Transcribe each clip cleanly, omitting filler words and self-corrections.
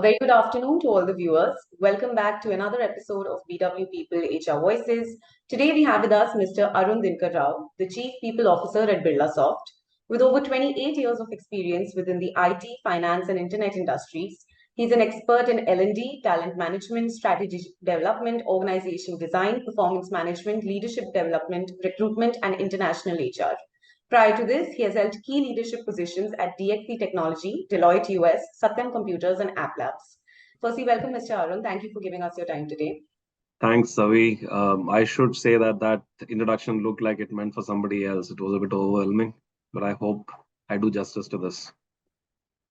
very good afternoon to all the viewers. Welcome back to another episode of BW People HR Voices. Today we have with us Mr. Arun Dinakar Rao, the Chief People Officer at Birlasoft. With over 28 years of experience within the IT, finance and internet industries, he's an expert in L&D, talent management, strategy development, organization design, performance management, leadership development, recruitment and international HR. Prior to this, he has held key leadership positions at DXC Technology, Deloitte US, Satyam Computers, and App Labs. Firstly, welcome, Mr. Arun. Thank you for giving us your time today. Thanks, Savi. I should say that introduction looked like it meant for somebody else. It was a bit overwhelming, but I hope I do justice to this.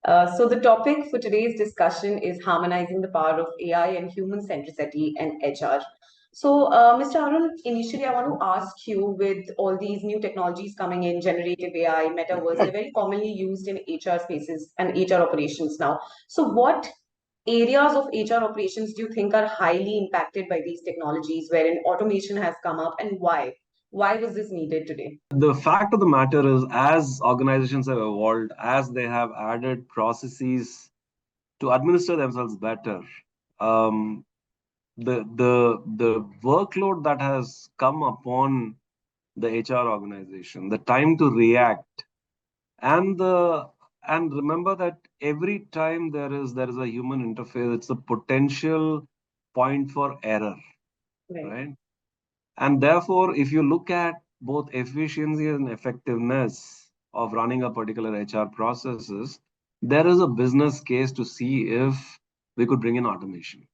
So the topic for today's discussion is harmonizing the power of AI and human-centricity and HR. So, Mr. Arun, initially I want to ask you, with all these new technologies coming in, generative AI, metaverse, they're very commonly used in HR spaces and HR operations now. So what areas of HR operations do you think are highly impacted by these technologies, wherein automation has come up, and why? Why was this needed today? The fact of the matter is, as organizations have evolved, as they have added processes to administer themselves better, um, the workload that has come upon the HR organization, the time to react, and remember that every time there is a human interface, it's a potential point for error, right? And therefore, if you look at both efficiency and effectiveness of running a particular HR processes, there is a business case to see if we could bring in automation,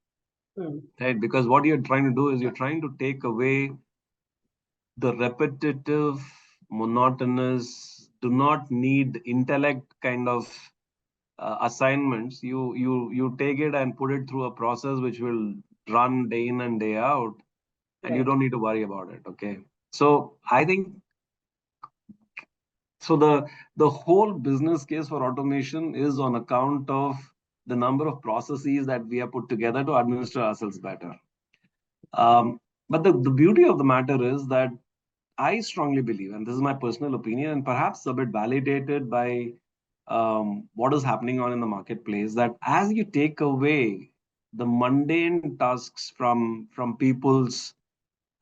right? Because what you're trying to do is you're trying to take away the repetitive, monotonous, do not need intellect kind of assignments. You take it and put it through a process which will run day in and day out, and you don't need to worry about it. Okay. So I think so the whole business case for automation is on account of the number of processes that we have put together to administer ourselves better. But the beauty of the matter is that I strongly believe, and this is my personal opinion, and perhaps a bit validated by what is happening on in the marketplace, that as you take away the mundane tasks from people's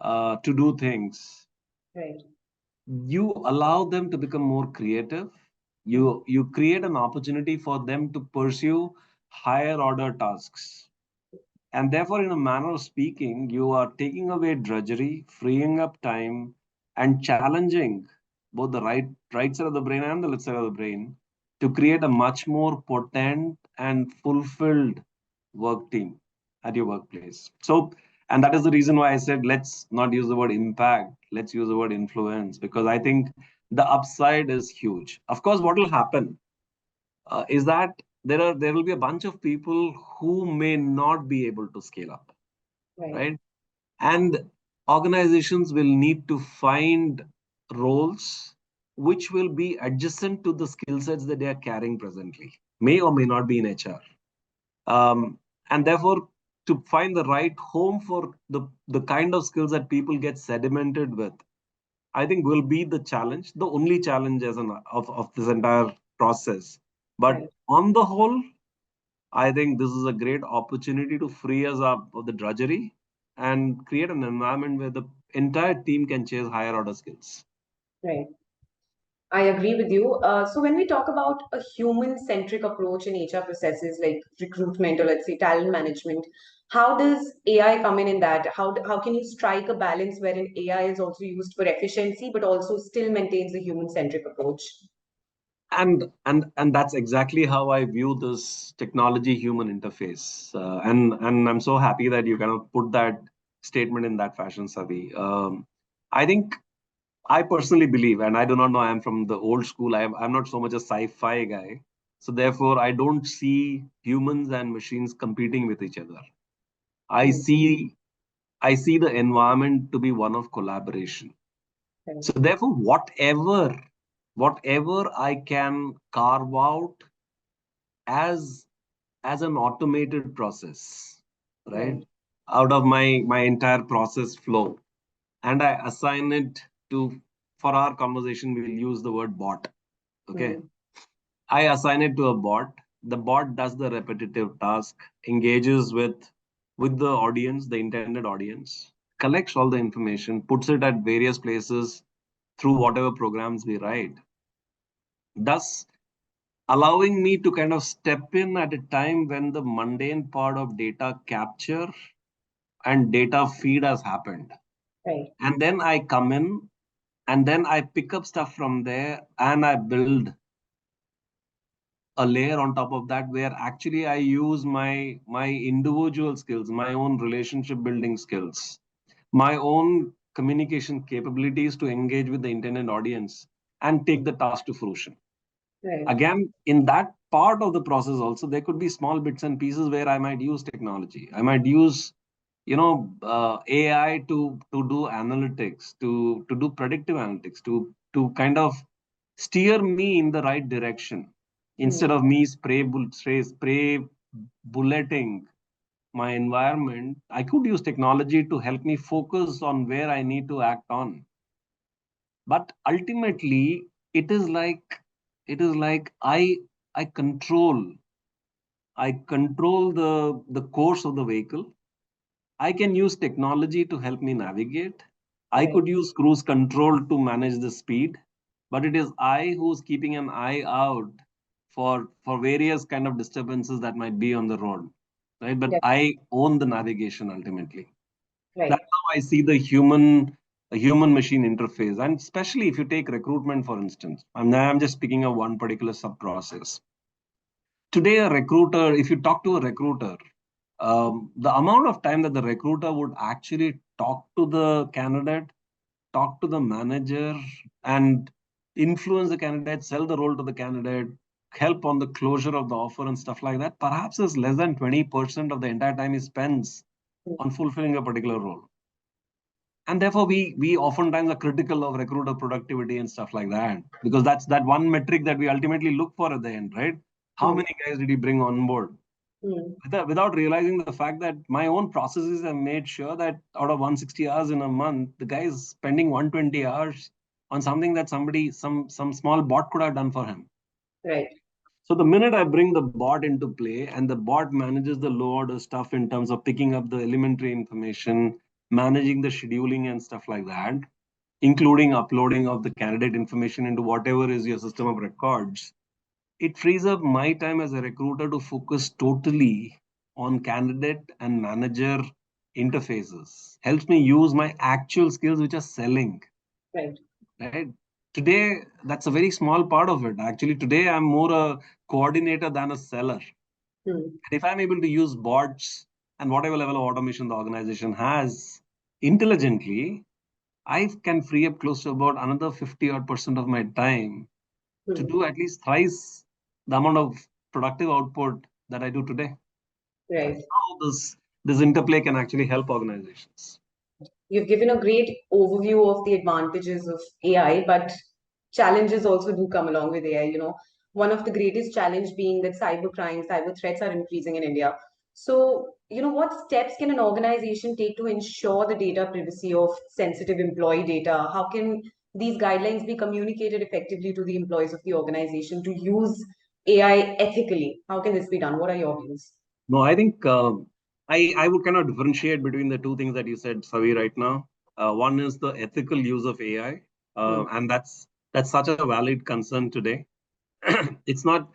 to do things, you allow them to become more creative. You create an opportunity for them to pursue higher order tasks. And therefore, in a manner of speaking, you are taking away drudgery, freeing up time, and challenging both the right side of the brain and the left side of the brain to create a much more potent and fulfilled work team at your workplace. So, and that is the reason why I said, let's not use the word impact, let's use the word influence, because I think the upside is huge. Of course, what will happen is that there will be a bunch of people who may not be able to scale up, right? And organizations will need to find roles which will be adjacent to the skill sets that they are carrying presently, may or may not be in HR. And therefore, to find the right home for the kind of skills that people get sedimented with, I think will be the challenge, the only challenge of this entire process. But on the whole, I think this is a great opportunity to free us up of the drudgery and create an environment where the entire team can chase higher order skills. Right. I agree with you. So when we talk about a human-centric approach in HR processes like recruitment or let's say talent management, how does AI come in that? How can you strike a balance wherein AI is also used for efficiency but also still maintains the human-centric approach? And that's exactly how I view this technology human interface. And I'm so happy that you kind of put that statement in that fashion, Savi. I think I personally believe, and I do not know, I'm from the old school. I'm not so much a sci-fi guy. So therefore, I don't see humans and machines competing with each other. I see the environment to be one of collaboration. So therefore, whatever I can carve out as an automated process, right? Out of my entire process flow, and I assign it to, for our conversation, we'll use the word bot. Okay. I assign it to a bot the bot does the repetitive task, engages with the audience, the intended audience, collects all the information, puts it at various places through whatever programs we write, thus allowing me to kind of step in at a time when the mundane part of data capture and data feed has happened. Right. And then I come in and then I pick up stuff from there and I build a layer on top of that where actually I use my individual skills, my own relationship building skills, my own communication capabilities to engage with the intended audience and take the task to fruition. Right. Again, in that part of the process also, there could be small bits and pieces where I might use technology. I might use AI to do analytics, to do predictive analytics, to kind of steer me in the right direction instead of me spray bulleting my environment. I could use technology to help me focus on where I need to act on. But ultimately, it is like I control the course of the vehicle. I can use technology to help me navigate. I Right. could use cruise control to manage the speed, but it is I who's keeping an eye out for various kind of disturbances that might be on the road, right? But Yeah. I own the navigation ultimately. Right. That's how I see the human machine interface, and especially if you take recruitment for instance. I'm just speaking of one particular sub process. Today, a recruiter, if you talk to a recruiter, the amount of time that the recruiter would actually talk to the candidate, talk to the manager, and influence the candidate, sell the role to the candidate, help on the closure of the offer and stuff like that, perhaps is less than 20% of the entire time he spends on fulfilling a particular role. And therefore, we oftentimes are critical of recruiter productivity and stuff like that, because that's that one metric that we ultimately look for at the end, right? How Mm. many guys did he bring on board? Mm. Without realizing the fact that my own processes have made sure that out of 160 hours in a month, the guy is spending 120 hours on something that some small bot could have done for him. Right. So the minute I bring the bot into play and the bot manages the low order stuff in terms of picking up the elementary information, managing the scheduling and stuff like that, including uploading of the candidate information into whatever is your system of records, it frees up my time as a recruiter to focus totally on candidate and manager interfaces. Helps me use my actual skills, which are selling. Right. Right. Today, that's a very small part of it. Actually, today I'm more a coordinator than a seller. Mm. And if I'm able to use bots and whatever level of automation the organization has intelligently, I can free up close to about another 50 odd percent of my time to Mm. do at least thrice the amount of productive output that I do today. Right. That's how this interplay can actually help organizations. You've given a great overview of the advantages of AI, but challenges also do come along with AI. One of the greatest challenge being that cybercrime, cyber threats are increasing in India. So, what steps can an organization take to ensure the data privacy of sensitive employee data? How can these guidelines be communicated effectively to the employees of the organization to use AI ethically? How can this be done? What are your views? No, I think I would kind of differentiate between the two things that you said, Savi, right now. One is the ethical use of AI, Hmm. and that's such a valid concern today. It's not.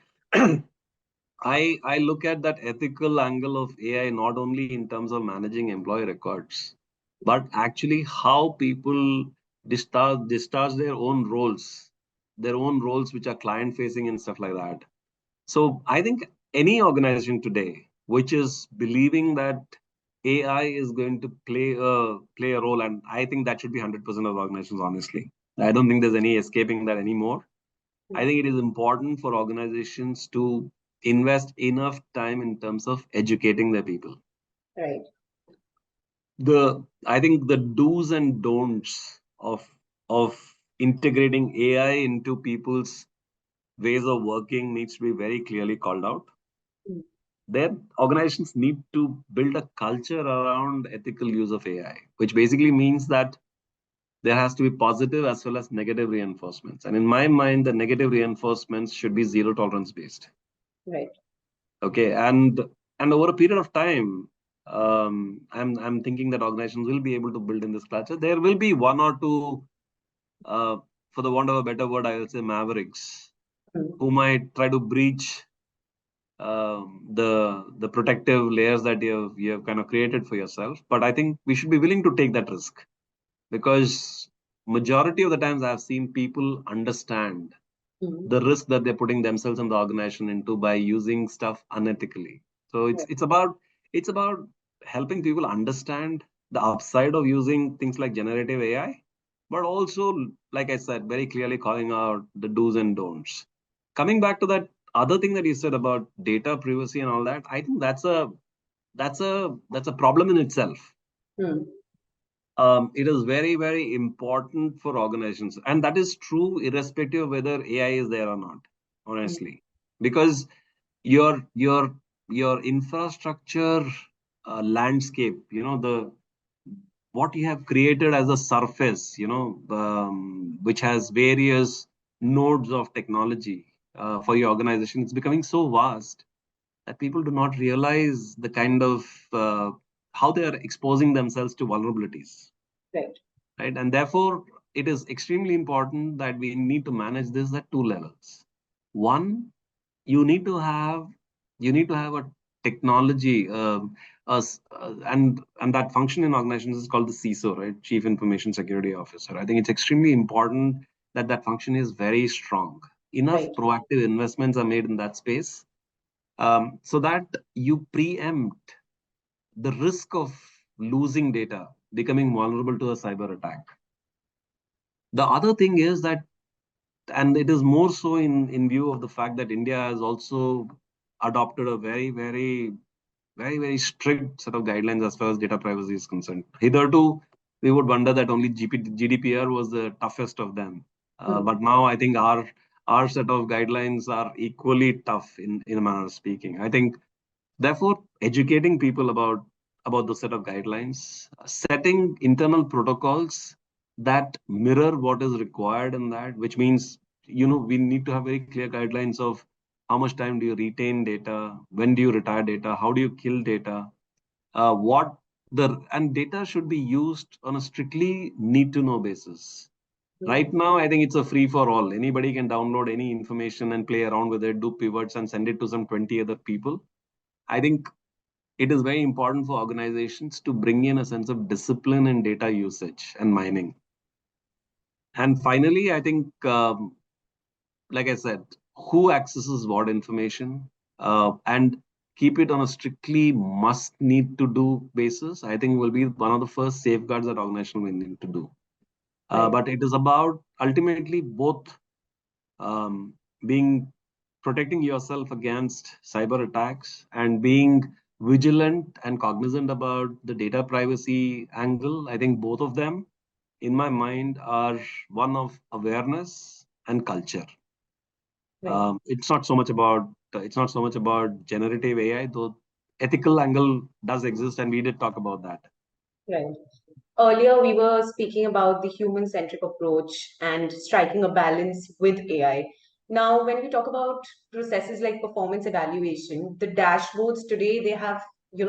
I look at that ethical angle of AI not only in terms of managing employee records, but actually how people discharge their own roles which are client facing and stuff like that. So I think any organization today which is believing that AI is going to play a role, and I think that should be 100% of organizations. Honestly, I don't think there's any escaping that anymore. I think it is important for organizations to invest enough time in terms of educating their people. Right. I think the do's and don'ts of integrating AI into people's ways of working needs to be very clearly called out. Hmm. Then organizations need to build a culture around ethical use of AI, which basically means that there has to be positive as well as negative reinforcements. And in my mind, the negative reinforcements should be zero tolerance based. Right. Okay, and over a period of time, I'm thinking that organizations will be able to build in this culture. There will be one or two, uh, for the want of a better word, I will say mavericks, Mm. who might try to breach the protective layers that you have kind of created for yourself. But I think we should be willing to take that risk, because majority of the times I've seen people understand Mm. the risk that they're putting themselves and the organization into by using stuff unethically. So Right. it's about helping people understand the upside of using things like generative AI, but also, like I said, very clearly calling out the do's and don'ts. Coming back to that other thing that you said about data privacy and all that, I think that's a problem in itself. Mm. It is very, very important for organizations, and that is true irrespective of whether AI is there or not, Mm. honestly, because your infrastructure landscape, the what you have created as a surface, which has various nodes of technology for your organization, it's becoming so vast that people do not realize the kind of how they are exposing themselves to vulnerabilities, Right. right? And therefore, it is extremely important that we need to manage this at two levels. One, you need to have a technology, and that function in organizations is called the CISO, right? Chief Information Security Officer. I think it's extremely important that that function is very strong. Enough Right. proactive investments are made in that space, so that you preempt the risk of losing data, becoming vulnerable to a cyber attack. The other thing is that, and it is more so in view of the fact that India has also adopted a very, very, very, very strict set of guidelines as far as data privacy is concerned. Hitherto, we would wonder that only GDPR was the toughest of them. Mm. But now I think our set of guidelines are equally tough in a manner of speaking. I think, therefore, educating people about the set of guidelines, setting internal protocols that mirror what is required in that, which means, we need to have very clear guidelines of how much time do you retain data, when do you retire data, how do you kill data, what the and data should be used on a strictly need to know basis. Mm. Right now, I think it's a free for all. Anybody can download any information and play around with it, do pivots, and send it to some 20 other people. I think it is very important for organizations to bring in a sense of discipline in data usage and mining. And finally, I think, like I said, who accesses what information, and keep it on a strictly must need to do basis, I think will be one of the first safeguards that organization will need to do. Right. But it is about ultimately both, um, being protecting yourself against cyber attacks and being vigilant and cognizant about the data privacy angle. I think both of them, in my mind, are one of awareness and culture. Right. It's not so much about generative AI, though ethical angle does exist, and we did talk about that. Right. Earlier, we were speaking about the human-centric approach and striking a balance with AI. Now, when we talk about processes like performance evaluation, the dashboards today they have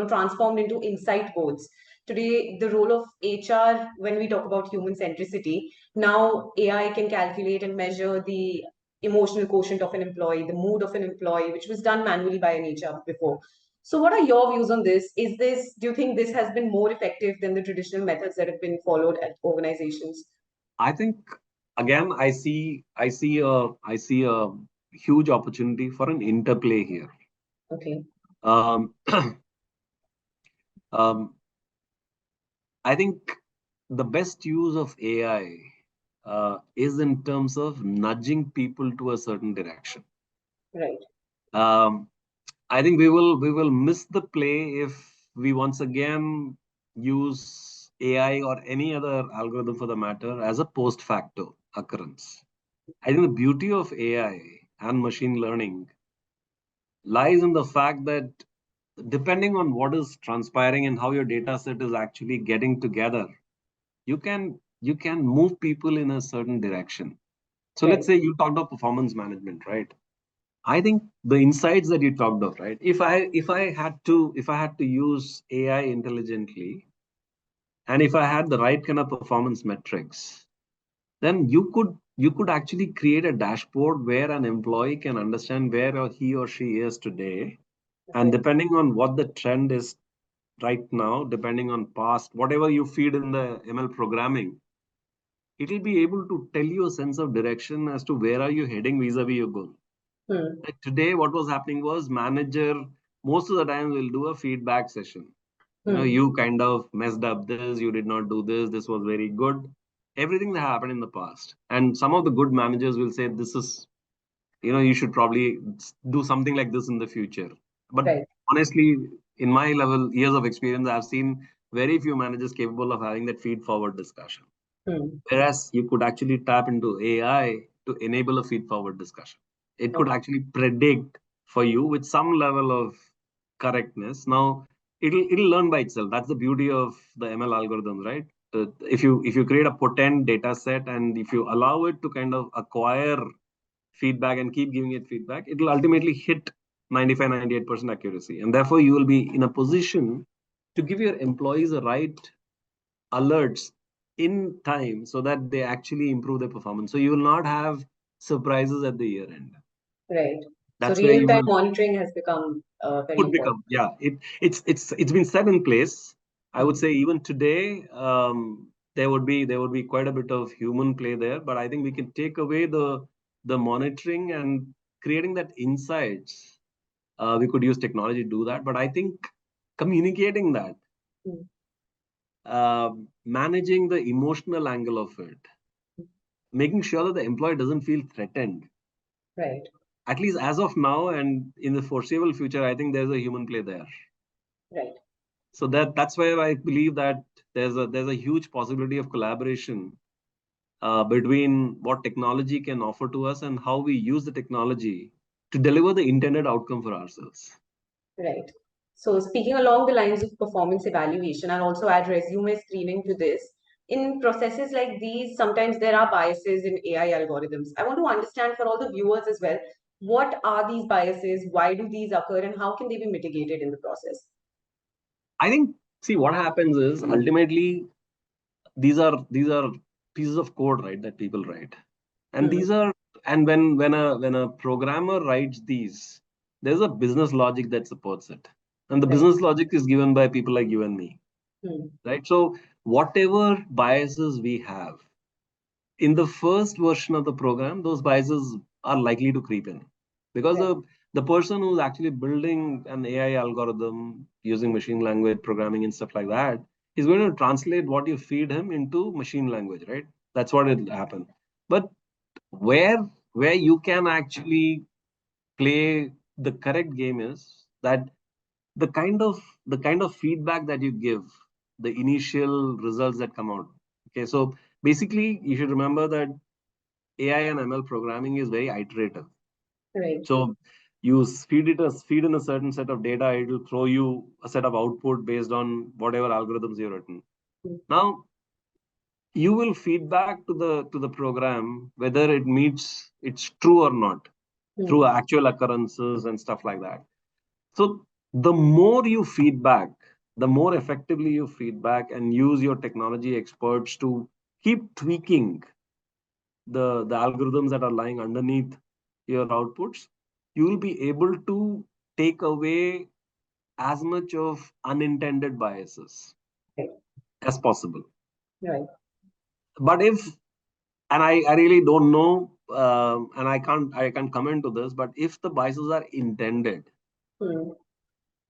transformed into insight boards. Today, the role of HR when we talk about human centricity, now AI can calculate and measure the emotional quotient of an employee, the mood of an employee, which was done manually by an HR before. So, what are your views on this? Do you think this has been more effective than the traditional methods that have been followed at organizations? I think, again, I see a huge opportunity for an interplay here. Okay. Um, um, I think the best use of AI is in terms of nudging people to a certain direction. Right. Um, I think we will miss the play if we once again use AI or any other algorithm for the matter as a post facto occurrence. I think the beauty of AI and machine learning lies in the fact that, depending on what is transpiring and how your data set is actually getting together, you can move people in a certain direction. So let's Right. say you talked about performance management, right? I think the insights that you talked of, right? If I had to use AI intelligently, and if I had the right kind of performance metrics, then you could actually create a dashboard where an employee can understand where he or she is today, and Okay. depending on what the trend is right now, depending on past, whatever you feed in the ML programming, it'll be able to tell you a sense of direction as to where are you heading vis-a-vis your goal. Hmm. Like today, what was happening was manager most of the time will do a feedback session. Hmm. You kind of messed up this, you did not do this, this was very good. Everything that happened in the past. And some of the good managers will say, this is, you should probably do something like this in the future. But Right. honestly, in my level, years of experience, I've seen very few managers capable of having that feed forward discussion. Hmm. Whereas you could actually tap into AI to enable a feed forward discussion. It could Okay. actually predict for you with some level of correctness. Now it'll learn by itself. That's the beauty of the ML algorithms, right? If you create a potent data set and if you allow it to kind of acquire feedback and keep giving it feedback, it will ultimately hit 95, 98% accuracy. And therefore you will be in a position to give your employees the right alerts in time so that they actually improve their performance. So you will not have surprises at the year end. Right. So That's where you real-time will monitoring has become very could important. become. Yeah, it's been set in place. I would Hmm. say even today, there would be quite a bit of human play there, but I think we can take away the monitoring and creating that insights. We could use technology to do that, but I think communicating that, Hmm. managing the emotional angle of it, making sure that the employee doesn't feel threatened, Right. at least as of now and in the foreseeable future. I think there's a human play there. Right. So that's why I believe that there's a huge possibility of collaboration between what technology can offer to us and how we use the technology to deliver the intended outcome for ourselves. Right. So speaking along the lines of performance evaluation, I'll also add resume screening to this. In processes like these, sometimes there are biases in AI algorithms. I want to understand for all the viewers as well, what are these biases? Why do these occur? And how can they be mitigated in the process? I think, see, what happens is ultimately these are pieces of code, right, that people write, and Hmm. these are and when a programmer writes these, there's a business logic that supports it, and the Right. business logic is given by people like you and me, Hmm. right? So whatever biases we have in the first version of the program, those biases are likely to creep in because Right. the person who's actually building an AI algorithm using machine language programming and stuff like that is going to translate what you feed him into machine language, right? That's what it'll happen. But where where you can actually play the correct game is that the kind of feedback that you give, the initial results that come out. Okay, so basically you should remember that AI and ML programming is very iterative. Right. So you feed in a certain set of data, it will throw you a set of output based on whatever algorithms you've written. Hmm. Now you will feedback to the program whether it meets it's true or not through Hmm. actual occurrences and stuff like that. So the more you feedback, the more effectively you feedback and use your technology experts to keep tweaking the algorithms that are lying underneath your outputs, you will be able to take away as much of unintended biases Right. as possible. Right. But if and I really don't know, and I can't comment to this, but if the biases are intended, Hmm.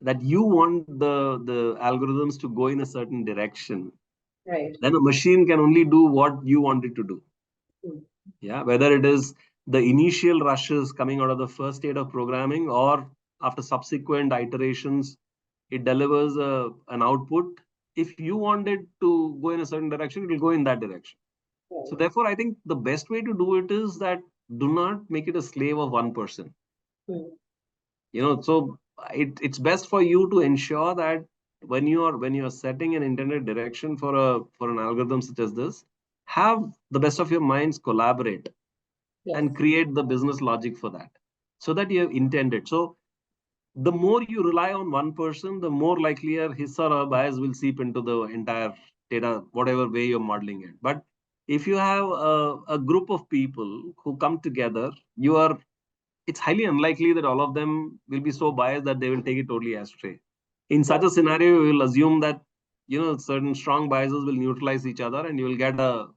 that you want the algorithms to go in a certain direction, Right. then a machine can only do what you want it to do. Hmm. Yeah, whether it is the initial rushes coming out of the first state of programming or after subsequent iterations, it delivers an output. If you want it to go in a certain direction, it will go in that direction. So Right. therefore, I think the best way to do it is that do not make it a slave of one person. Hmm. So it's best for you to ensure that when you're setting an intended direction for an algorithm such as this, have the best of your minds collaborate Yes. and create the business logic for that. so that you have intended. So the more you rely on one person, the more likelier his or her bias will seep into the entire data, whatever way you're modeling it. But if you have a group of people who come together, it's highly unlikely that all of them will be so biased that they will take it totally astray. In such Right. a scenario, we will assume that certain strong biases will neutralize each other, and you will get a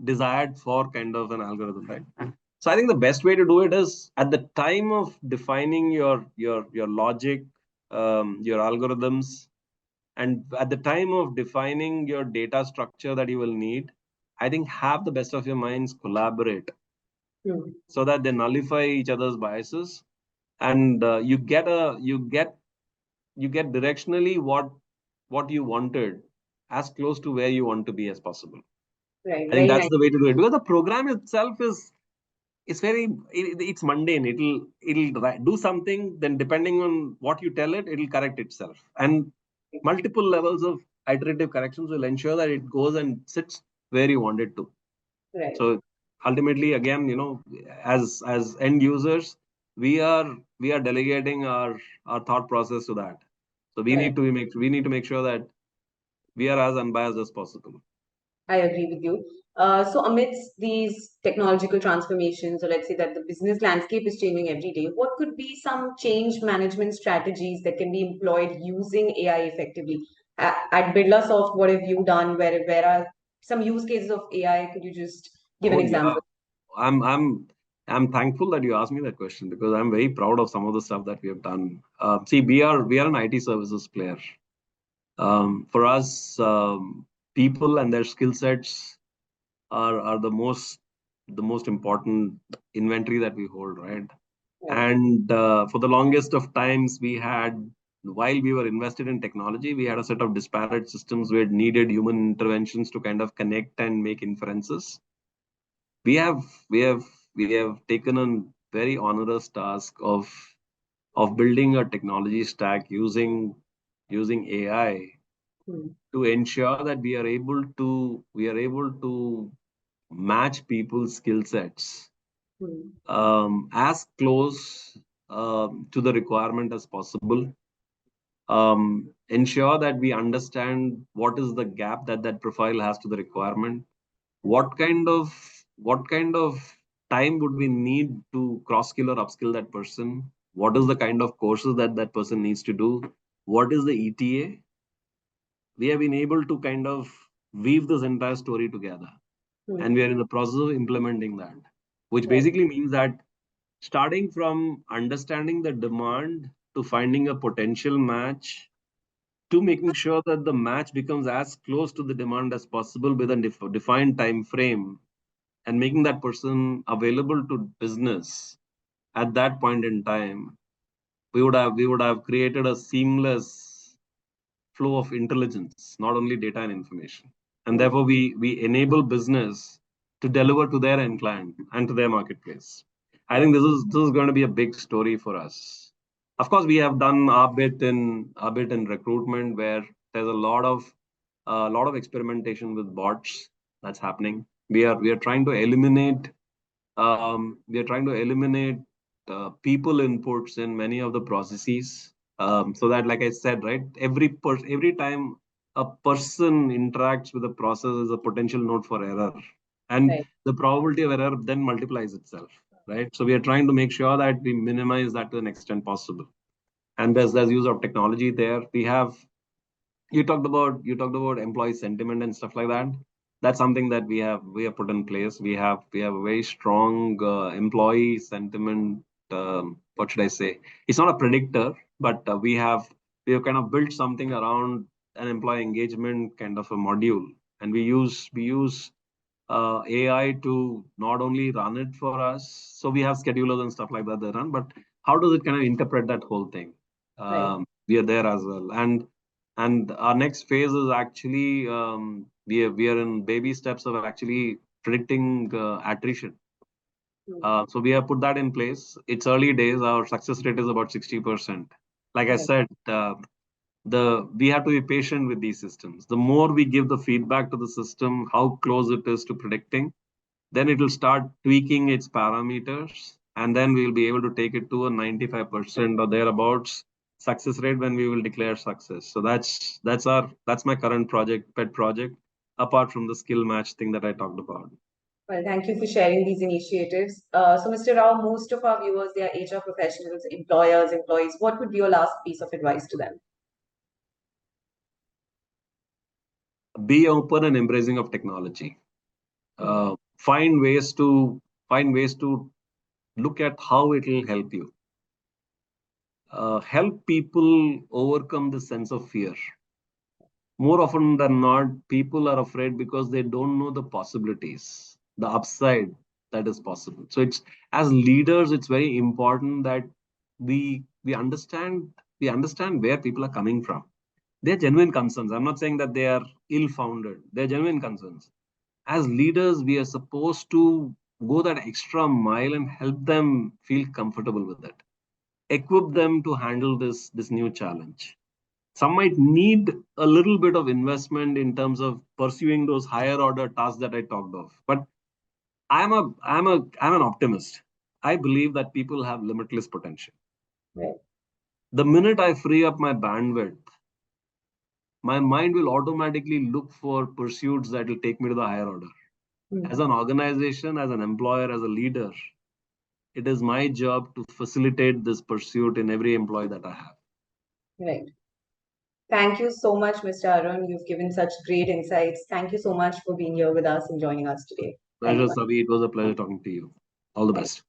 desired for kind of an algorithm, right? So I think the best way to do it is at the time of defining your logic, your algorithms, and at the time of defining your data structure that you will need. I think have the best of your minds collaborate Hmm. so that they nullify each other's biases, and you get directionally what you wanted, as close to where you want to be as possible. Right. I think Very that's nice. the way to do it, because the program itself is it's mundane. It'll do something, then depending on what you tell it, it'll correct itself, and multiple levels of iterative corrections will ensure that it goes and sits where you want it to. Right. So ultimately, again, as end users, we are delegating our thought process to that. So Right. we need to make sure that we are as unbiased as possible. I agree with you. So, amidst these technological transformations, or let's say that the business landscape is changing every day, what could be some change management strategies that can be employed using AI effectively? At Birlasoft, what have you done? Where are some use cases of AI? Could you just give an Oh yeah, example? I'm I'm I'm thankful that you asked me that question, because I'm very proud of some of the stuff that we have done. See, we are an IT services player. For us, people and their skill sets are the most important inventory that we hold, right? Right. And for the longest of times, while we were invested in technology, we had a set of disparate systems where it needed human interventions to kind of connect and make inferences. We have we have we have taken a very onerous task of building a technology stack using AI Hmm. to ensure that we are able to match people's skill sets Hmm. as close to the requirement as possible. Ensure that we understand what is the gap that profile has to the requirement. Right. What kind of time would we need to cross skill or upskill that person? What is the kind of courses that person needs to do? What is the ETA? We have been able to kind of weave this entire story together, and Hmm. we are in the process of implementing that, which Right. basically means that starting from understanding the demand to finding a potential match to making sure that the match becomes as close to the demand as possible with a defined time frame, and making that person available to business at that point in time, we would have created a seamless flow of intelligence, not only data and information. And Hmm. therefore, we enable business to deliver to their end client and to their marketplace. I Right. think this is going to be a big story for us. Of course, we have done our bit in recruitment, where there's a lot of experimentation with bots that's happening. We are trying to eliminate people inputs in many of the processes, so that, like I said, right, every time a person interacts with a process is a potential node for error, and Right. the probability of error then multiplies itself, right? So we are trying to make sure that we minimize that to an extent possible, and there's use of technology there. You talked about employee sentiment and stuff like that. That's something that we have put in place. We have a very strong employee sentiment. What should I say? It's not a predictor, but we have kind of built something around an employee engagement kind of a module, and we use AI to not only run it for us. So we have schedulers and stuff like that that run, but how does it kind of interpret that whole thing? Right. We are there as well, and our next phase is actually we are in baby steps of actually predicting attrition. Hmm. So we have put that in place. It's early days. Our success rate is about 60%. Like I Right. said, we have to be patient with these systems. The more we give the feedback to the system, how close it is to predicting, then it will start tweaking its parameters, and then we'll be able to take it to a 95% or thereabouts success rate when we will declare success. So that's my current pet project, apart from the skill match thing that I talked about. Well, thank you for sharing these initiatives. So, Mr. Rao, most of our viewers, they are HR professionals, employers, employees. What would be your last piece of advice to them? Be open and embracing of technology. Find ways to look at how it will help you. Help people overcome the sense of fear. More often than not, people are afraid because they don't know the possibilities, the upside that is possible. So it's, as leaders, it's very important that we understand where people are coming from. They're genuine concerns. I'm not saying that they are ill-founded. They're genuine concerns. As leaders, we are supposed to go that extra mile and help them feel comfortable with it. Equip them to handle this new challenge. Some might need a little bit of investment in terms of pursuing those higher order tasks that I talked of. But I'm an optimist. I believe that people have limitless potential. Right. The minute I free up my bandwidth, my mind will automatically look for pursuits that will take me to the higher order. As an organization, as an employer, as a leader, it is my job to facilitate this pursuit in every employee that I have. Right. Thank you so much, Mr. Arun. You've given such great insights. Thank you so much for being here with us and joining us today. Pleasure, Savi. It was a pleasure talking to you. All the best.